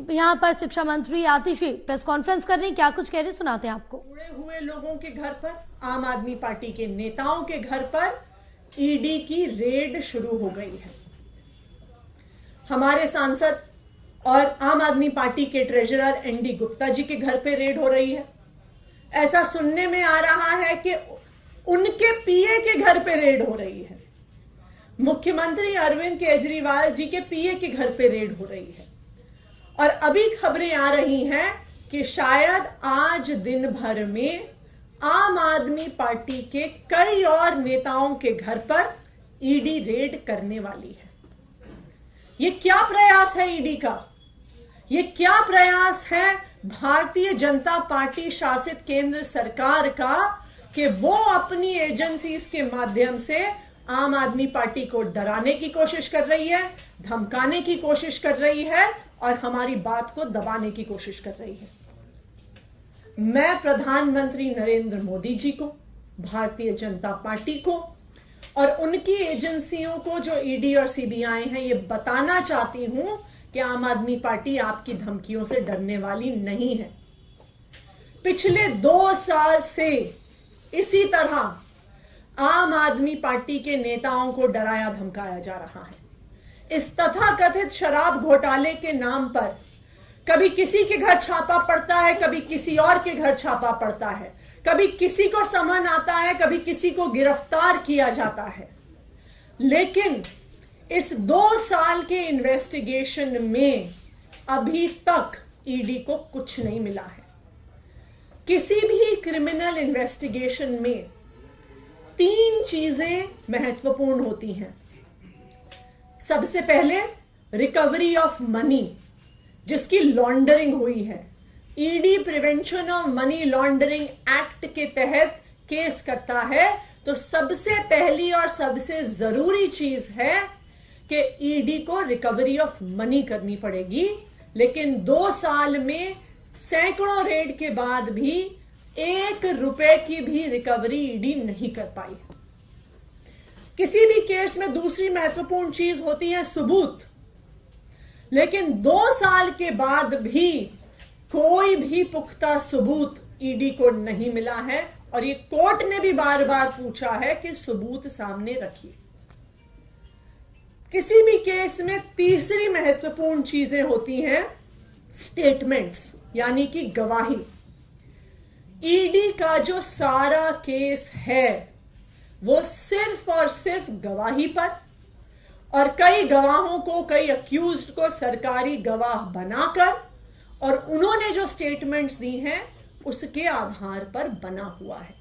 यहाँ पर शिक्षा मंत्री आतिशी प्रेस कॉन्फ्रेंस कर रही, क्या कुछ कह रही सुनाते हैं आपको। जुड़े हुए लोगों के घर पर, आम आदमी पार्टी के नेताओं के घर पर ईडी की रेड शुरू हो गई है। हमारे सांसद और आम आदमी पार्टी के ट्रेजरर एनडी गुप्ता जी के घर पे रेड हो रही है। ऐसा सुनने में आ रहा है कि उनके पीए के घर पे रेड हो रही है। मुख्यमंत्री अरविंद केजरीवाल जी के पीए के घर पे रेड हो रही है। और अभी खबरें आ रही हैं कि शायद आज दिन भर में आम आदमी पार्टी के कई और नेताओं के घर पर ईडी रेड करने वाली है। ये क्या प्रयास है ईडी का? ये क्या प्रयास है भारतीय जनता पार्टी शासित केंद्र सरकार का कि वो अपनी एजेंसीज के माध्यम से आम आदमी पार्टी को डराने की कोशिश कर रही है, धमकाने की कोशिश कर रही है और हमारी बात को दबाने की कोशिश कर रही है। मैं प्रधानमंत्री नरेंद्र मोदी जी को, भारतीय जनता पार्टी को और उनकी एजेंसियों को जो ईडी और सीबीआई हैं, ये बताना चाहती हूं कि आम आदमी पार्टी आपकी धमकियों से डरने वाली नहीं है। पिछले 2 साल से इसी तरह आम आदमी पार्टी के नेताओं को डराया धमकाया जा रहा है। इस तथाकथित शराब घोटाले के नाम पर कभी किसी के घर छापा पड़ता है, कभी किसी और के घर छापा पड़ता है, कभी किसी को समन आता है, कभी किसी को गिरफ्तार किया जाता है। लेकिन इस 2 साल के इन्वेस्टिगेशन में अभी तक ईडी को कुछ नहीं मिला है। किसी भी क्रिमिनल इन्वेस्टिगेशन में 3 चीजें महत्वपूर्ण होती हैं। सबसे पहले रिकवरी ऑफ मनी, जिसकी लॉन्ड्रिंग हुई है। ED prevention of money laundering act के तहत केस करता है तो सबसे पहली और सबसे जरूरी चीज है कि ईडी को रिकवरी ऑफ मनी करनी पड़ेगी। लेकिन 2 साल में सैकड़ों रेड के बाद भी 1 रुपए की भी रिकवरी ईडी नहीं कर पाई। किसी भी केस में दूसरी महत्वपूर्ण चीज होती है सबूत। लेकिन 2 साल के बाद भी कोई भी पुख्ता सबूत ईडी को नहीं मिला है और ये कोर्ट ने भी बार बार पूछा है कि सबूत सामने रखिए। किसी भी केस में तीसरी महत्वपूर्ण चीजें होती हैं स्टेटमेंट्स, यानी कि गवाही। ईडी का जो सारा केस है वो सिर्फ और सिर्फ गवाही पर और कई गवाहों को, कई अक्यूज्ड को सरकारी गवाह बनाकर और उन्होंने जो स्टेटमेंट्स दी हैं उसके आधार पर बना हुआ है।